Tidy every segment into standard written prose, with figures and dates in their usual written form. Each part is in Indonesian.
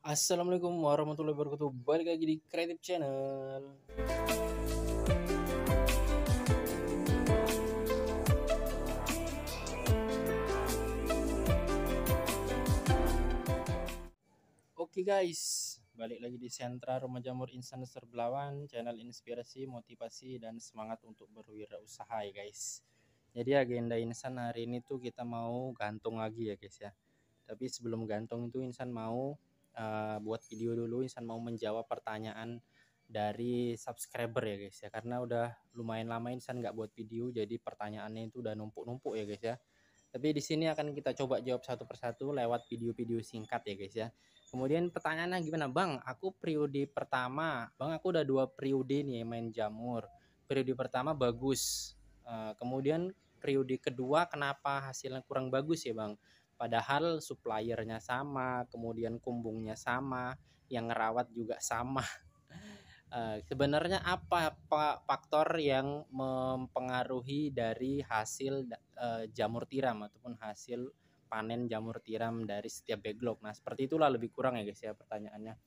Assalamualaikum warahmatullahi wabarakatuh. Balik lagi di Creative Channel. Oke guys, balik lagi di Sentra Rumah Jamur Instan Serbelawan, channel inspirasi, motivasi, dan semangat untuk berwirausaha ya guys. Jadi agenda Insan hari ini tuh kita mau gantung lagi ya guys ya. Tapi sebelum gantung itu Insan mau buat video dulu. Insan mau menjawab pertanyaan dari subscriber ya guys ya. Karena udah lumayan lama Insan nggak buat video, jadi pertanyaannya itu udah numpuk-numpuk ya guys ya. Tapi di sini akan kita coba jawab satu persatu lewat video-video singkat ya guys ya. Kemudian pertanyaannya gimana Bang? Aku periode pertama, Bang aku udah 2 periode nih main jamur. Periode pertama bagus. Kemudian periode kedua kenapa hasilnya kurang bagus ya Bang? Padahal suppliernya sama, kemudian kumbungnya sama, yang ngerawat juga sama. Sebenarnya apa faktor yang mempengaruhi dari hasil jamur tiram ataupun hasil panen jamur tiram dari setiap backlog? Nah, seperti itulah lebih kurang ya guys ya pertanyaannya.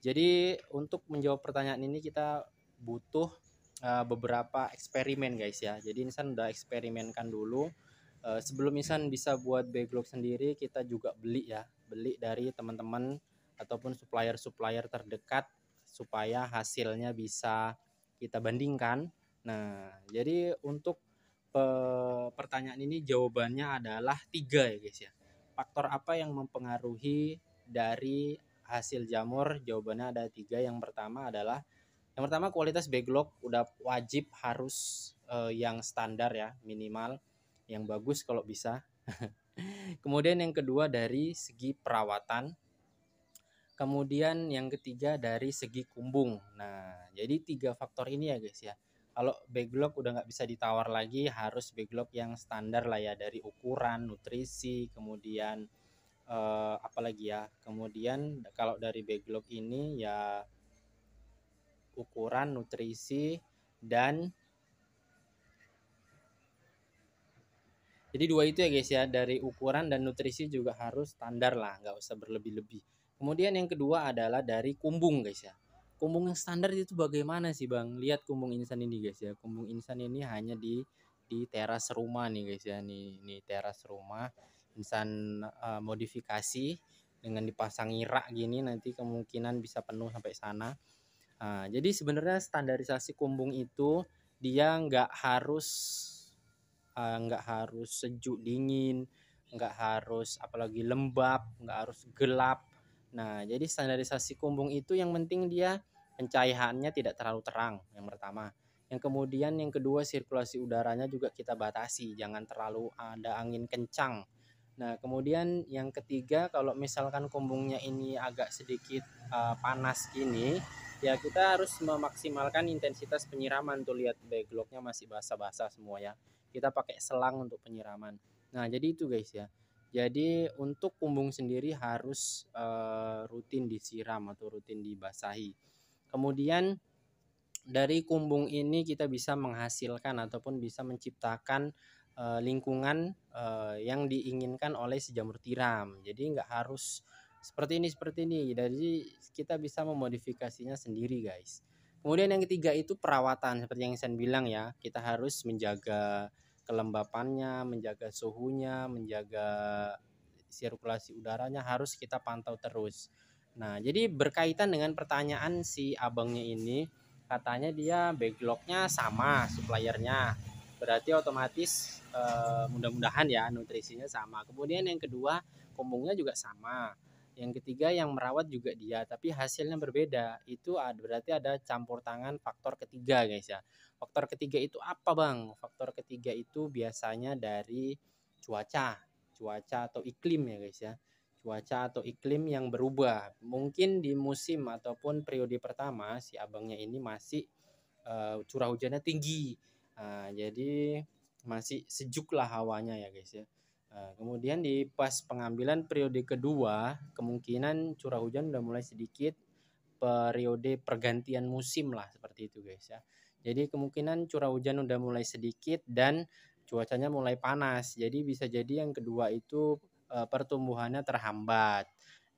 Jadi untuk menjawab pertanyaan ini kita butuh beberapa eksperimen guys ya. Jadi Insan udah eksperimenkan dulu. Sebelum Insan bisa buat backlog sendiri, kita juga beli ya, beli dari teman-teman ataupun supplier-supplier terdekat supaya hasilnya bisa kita bandingkan. Nah, jadi untuk pertanyaan ini jawabannya adalah 3 ya guys ya. Faktor apa yang mempengaruhi dari hasil jamur? Jawabannya ada 3. Yang pertama kualitas backlog udah wajib harus yang standar ya, minimal yang bagus kalau bisa. Kemudian yang kedua dari segi perawatan. Kemudian yang ketiga dari segi kumbung. Nah, jadi 3 faktor ini ya guys ya. Kalau backlog udah nggak bisa ditawar lagi, harus backlog yang standar lah ya, dari ukuran, nutrisi, kemudian apalagi ya. Kemudian kalau dari backlog ini ya ukuran, nutrisi, dan jadi 2 itu ya guys ya, dari ukuran dan nutrisi juga harus standar lah, nggak usah berlebih-lebih. Kemudian yang kedua adalah dari kumbung guys ya. Kumbung yang standar itu bagaimana sih Bang? Lihat kumbung Insan ini guys ya. Kumbung Insan ini hanya di teras rumah nih guys ya. Nih teras rumah Insan modifikasi dengan dipasangi rak gini, nanti kemungkinan bisa penuh sampai sana. Jadi sebenarnya standarisasi kumbung itu dia nggak harus sejuk dingin, nggak harus apalagi lembab, nggak harus gelap. Nah, jadi standarisasi kumbung itu yang penting dia pencahayaannya tidak terlalu terang, yang pertama. Yang kemudian yang kedua sirkulasi udaranya juga kita batasi, jangan terlalu ada angin kencang. Nah, kemudian yang ketiga kalau misalkan kumbungnya ini agak sedikit panas gini, ya kita harus memaksimalkan intensitas penyiraman. Tuh lihat backlognya masih basah-basah semua ya, kita pakai selang untuk penyiraman. Nah, jadi itu guys ya. Jadi untuk kumbung sendiri harus rutin disiram atau rutin dibasahi. Kemudian dari kumbung ini kita bisa menghasilkan ataupun bisa menciptakan lingkungan yang diinginkan oleh si jamur tiram. Jadi nggak harus seperti ini. Jadi kita bisa memodifikasinya sendiri guys. Kemudian yang ketiga itu perawatan, seperti yang saya bilang ya, kita harus menjaga kelembapannya, menjaga suhunya, menjaga sirkulasi udaranya, harus kita pantau terus. Nah, jadi berkaitan dengan pertanyaan si abangnya ini, katanya dia backlognya sama suppliernya, berarti otomatis mudah-mudahan ya nutrisinya sama. Kemudian yang kedua kumbungnya juga sama. Yang ketiga yang merawat juga dia, tapi hasilnya berbeda. Itu berarti ada campur tangan faktor ketiga guys ya. Faktor ketiga itu apa Bang? Faktor ketiga itu biasanya dari cuaca, cuaca atau iklim ya guys ya. Cuaca atau iklim yang berubah. Mungkin di musim ataupun periode pertama si abangnya ini masih curah hujannya tinggi. Jadi masih sejuk lah hawanya ya guys ya. Kemudian di pas pengambilan periode kedua, kemungkinan curah hujan udah mulai sedikit, periode pergantian musim lah seperti itu guys ya. Jadi kemungkinan curah hujan udah mulai sedikit dan cuacanya mulai panas. Jadi bisa jadi yang kedua itu pertumbuhannya terhambat.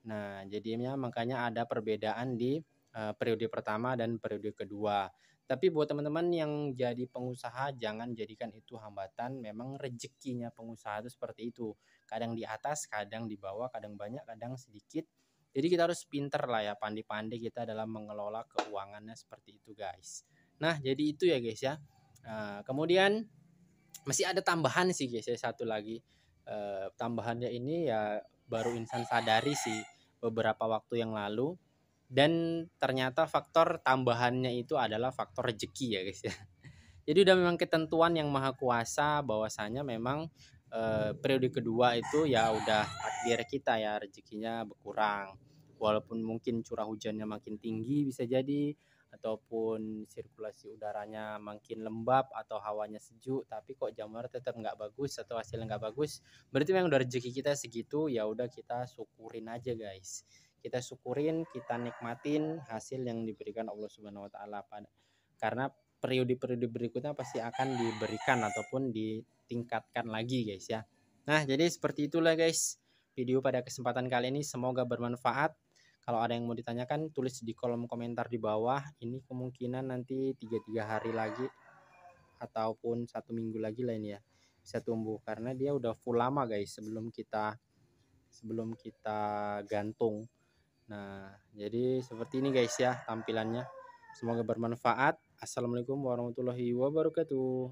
Nah, jadinya makanya ada perbedaan di periode pertama dan periode kedua. Tapi buat teman-teman yang jadi pengusaha, jangan jadikan itu hambatan. Memang rezekinya pengusaha itu seperti itu. Kadang di atas, kadang di bawah, kadang banyak, kadang sedikit. Jadi kita harus pinter lah ya, pandai-pandai kita dalam mengelola keuangannya seperti itu guys. Nah, jadi itu ya guys ya. Kemudian masih ada tambahan sih guys ya, satu lagi. Tambahannya ini ya baru Insan sadari sih beberapa waktu yang lalu, dan ternyata faktor tambahannya itu adalah faktor rezeki ya guys ya. Jadi udah memang ketentuan yang maha kuasa bahwasanya memang periode kedua itu ya udah takdir kita ya, rezekinya berkurang. Walaupun mungkin curah hujannya makin tinggi bisa jadi, ataupun sirkulasi udaranya makin lembab atau hawanya sejuk, tapi kok jamur tetap nggak bagus atau hasilnya nggak bagus, berarti memang udah rezeki kita segitu, ya udah kita syukurin aja guys. Kita syukurin, kita nikmatin hasil yang diberikan Allah Subhanahu wa taala, karena periode-periode berikutnya pasti akan diberikan ataupun ditingkatkan lagi guys ya. Nah, jadi seperti itulah guys video pada kesempatan kali ini, semoga bermanfaat. Kalau ada yang mau ditanyakan tulis di kolom komentar di bawah. Ini kemungkinan nanti 3 hari lagi ataupun 1 minggu lagi lah ini ya bisa tumbuh, karena dia udah full lama guys sebelum kita gantung. Nah, jadi seperti ini guys ya tampilannya. Semoga bermanfaat. Assalamualaikum warahmatullahi wabarakatuh.